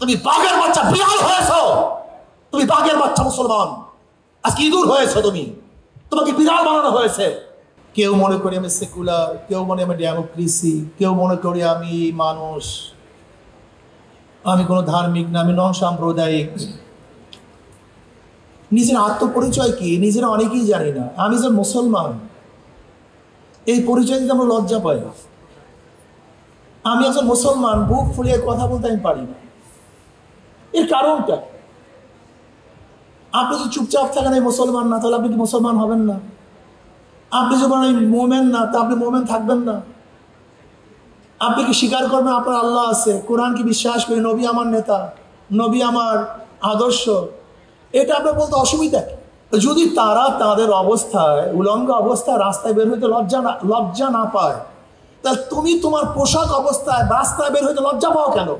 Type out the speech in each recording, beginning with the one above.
তুমি বাঘের বাচ্চা বিড়াল হয়েছো, তুমি বাঘের বাচ্চা মুসলমান, আজকে ইঁদুর হয়েছো তুমি, তোমাকে বিড়াল বানানো হয়েছে। কেউ মনে করি আমি সেকুলার, কেউ মনে আমি ডেমোক্রেসি, কেউ মনে করি আমি মানুষ, আমি কোনো ধার্মিক না, আমি নন সাম্প্রদায়িক। নিজের আত্মপরিচয় কি নিজেরা অনেকেই জানি না। আমি যে মুসলমান এই পরিচয় দিতে আমরা লজ্জা পাই। আমি একজন মুসলমান, বুক ফুলিয়ে কথা বলতে আমি পারি না। এর কারণটা, আপনি যদি চুপচাপ থাকেন এই মুসলমান না, তাহলে আপনি কি মুসলমান হবেন না? আপনি যখন এই মোমেন না, তা আপনি মোমেন থাকবেন না। আপনি কি স্বীকার করবেন আপনার আল্লাহ আছে, কোরআন কি বিশ্বাস করি, নবী আমার নেতা, নবী আমার আদর্শ, এটা আপনার বলতে অসুবিধা কি? যদি তারা তাদের অবস্থায়, উলঙ্গ অবস্থায় রাস্তায় বের হইতে লজ্জা না পায়, তাহলে তুমি তোমার পোশাক অবস্থায় রাস্তায় বের হইতে লজ্জা পাও কেন?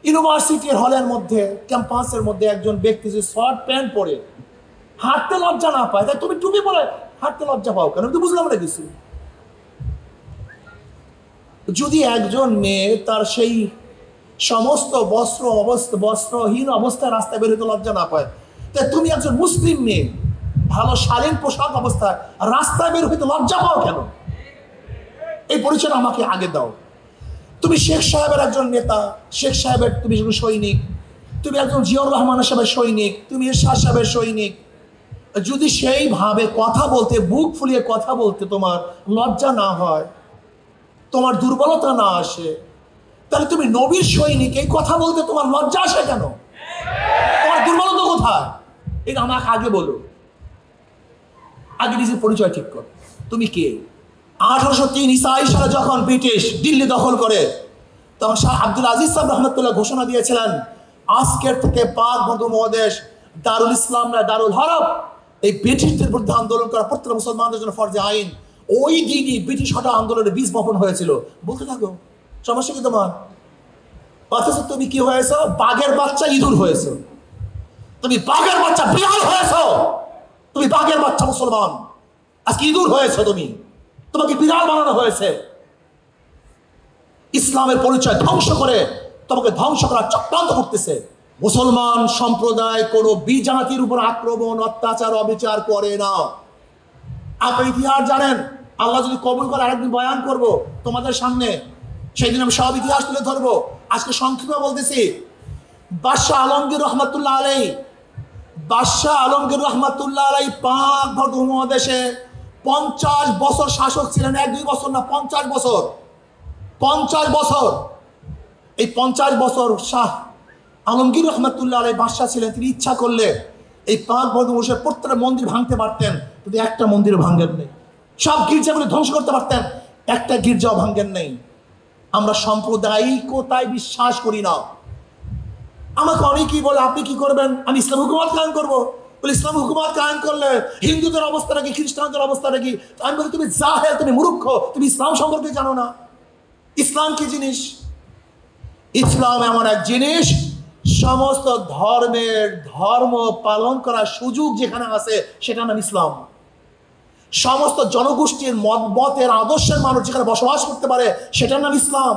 ইউনিভার্সিটির হলের মধ্যে, ক্যাম্পাসের মধ্যে একজন ব্যক্তি যদি শর্ট প্যান্ট পরে হাঁটতে লজ্জা না পায়, তাই তুমি টুপি পরে হাঁটতে লজ্জা পাও কেন? তো বুঝলাম না কিছু। যদি একজন মেয়ে তার সেই সমস্ত বস্ত্রহীন অবস্থায় রাস্তায় বের হইতে লজ্জা না পায়, তাই তুমি একজন মুসলিম মেয়ে ভালো শালীন পোশাক অবস্থায় রাস্তায় বের হইতে লজ্জা পাও কেন? এই পরিচয়টা আমাকে আগে দাও। তুমি শেখ সাহেবের একজন নেতা, শেখ সাহেবের তুমি একজন সৈনিক, তুমি একজন জিয়াউর রহমান সাহেবের সৈনিক, তুমি এরশাদ সাহেবের সৈনিক। যদি সেইভাবে কথা বলতে, বুক ফুলিয়ে কথা বলতে তোমার লজ্জা না হয়, তোমার দুর্বলতা না আসে, তাহলে তুমি নবীর সৈনিক, এই কথা বলতে তোমার লজ্জা আসে কেন? তোমার দুর্বলতা কোথায়? এটা আমাকে আগে বলো। আগে নিজের পরিচয় ঠিক করো, তুমি কে? 1803 ইসাই সালে যখন ব্রিটিশ দিল্লি দখল করে, তখন শাহ আব্দুল আজিজ সাহেব রহমতুল্লাহ ঘোষণা দিয়েছিলেন, আজকের থেকে পাক বঙ্গমহাদেশ দারুল ইসলাম না দারুল হরব, এই ব্রিটিশদের বিরুদ্ধে আন্দোলন করা প্রত্যেক মুসলমানদের জন্য ফরজে আইন। ওই দিনই ব্রিটিশ হটা আন্দোলনের বীজ বপন হয়েছিল। বলতে থাকো, সমস্যা কি তোমার? অথচ তুমি কি হয়েছো? বাঘের বাচ্চা ইঁদুর হয়েছো, তুমি বাঘের বাচ্চা বিড়াল হয়েছো, তুমি বাঘের বাচ্চা মুসলমান, আজকে ইঁদুর হয়েছো তুমি, তোমাকে বিড়াল বানানো হয়েছে। ইসলামের পরিচয় ধ্বংস করে তোমাকে ধ্বংস করার চক্রান্ত করতেছে। মুসলমান সম্প্রদায় কোনো বিজাতির উপর আক্রমণ, অত্যাচার, অবিচার করে না। আপনি ইতিহাস জানেন, আল্লাহ যদি কবুল করে আরেকদিন বয়ান করব তোমাদের সামনে, সেই দিন আমি সব ইতিহাস তুলে ধরবো। আজকে সংক্ষেপে বলতেছি, বাদশাহ আলমগীর রহমতুল্লাহ আলাই, বাদশাহ আলমগীর রহমতুল্লাহ আলাই পাক উপমহাদেশে 50 বছর শাসক ছিলেন। 1-2 বছর না, 50 বছর। 50 বছর। এই 50 বছর শাহ আলমগীর রহমতুল্লাহ আলাই বাদশাহ ছিলেন। তিনি ইচ্ছা করলে এই পাক বসে প্রত্যেকটা মন্দির ভাঙতে পারতেন, কিন্তু একটা মন্দিরও ভাঙেন নেই। সব গির্জাগুলো ধ্বংস করতে পারতেন, একটা গির্জাও ভাঙেন নেই। আমরা সাম্প্রদায়িকতায় বিশ্বাস করি না। আমাকে অনেকেই বলে, আপনি কি করবেন? আমি ইসলাম হুকুমত কায়েম করবো। বলে, ইসলাম হুকুমত কায়েম করলে হিন্দুদের অবস্থাটা কি, খ্রিস্টানদের অবস্থাটা কি? আমি বলি, তুমি জাহেল, তুমি মূর্খ, তুমি ইসলাম সম্পর্কে জানো না। ইসলাম কি জিনিস? ইসলাম এমন এক জিনিস, সমস্ত ধর্মের ধর্ম পালন করার সুযোগ যেখানে আছে সেটার নাম ইসলাম। সমস্ত জনগোষ্ঠীর মতের আদর্শের মানুষ যেখানে বসবাস করতে পারে সেটার নাম ইসলাম।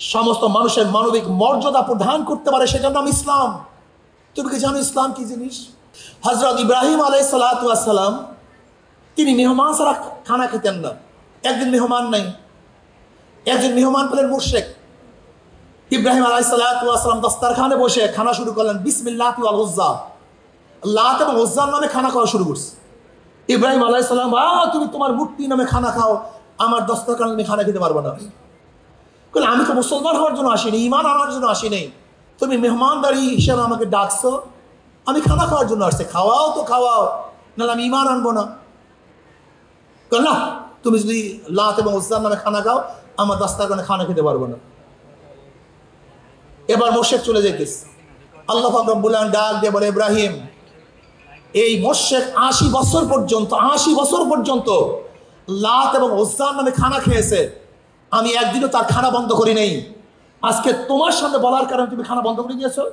সমস্ত মানুষের মানবিক মর্যাদা প্রদান করতে পারে সেটার নাম ইসলাম। তুমি কি জানো ইসলাম কি জিনিস? হযরত ইব্রাহিম আলাইহিস সালাতু ওয়াস সালাম, তিনি মেহমান ছাড়া খানা খেতেন না। একদিন মেহমান নাই, একজন মেহমান পেলেন মুশরিক। ইব্রাহিম আলাইহিস সালাতু ওয়াস সালাম দস্তরখানে বসে খানা শুরু করলেন, বিসমিল্লাহি ওয়াল উজ্জা, লাত এবং উজ্জার নামে খানা খাওয়া শুরু করছে। ইব্রাহিম আলাইহিস সালাম, তুমি তোমার মূর্তি নামে খানা খাও, আমার দস্তরখানে তুমি খানা খেতে পারবে না। আমি তো মুসলমান হওয়ার জন্য আসিনি, ইমান আনার জন্য আসিনি, তুমি মেহমানদারি হিসেবে আমাকে ডাকছো, আমি খানা খাওয়ার জন্য আসছি, খাওয়াও তো খাওয়াও, নাহলে আমি ইমান আনবো না। না, তুমি যদি লাত এবং উজ্জার নামে খানা খাও, আমার দস্তরখানে খানা খেতে পারবো না। এবার মুশরিক চলে যেতেছে। আল্লাহ পাক রব্বুল আলামিন ডাক দিয়ে বলে, ইব্রাহিম, এই মুশরিক 80 বছর পর্যন্ত লাত এবং উজ্জার নামে খানা খেয়েছে, আমি একদিনও তার খানা বন্ধ করি নাই। আজকে তোমার সামনে বলার কারণে তুমি খানা বন্ধ করে দিয়েছো।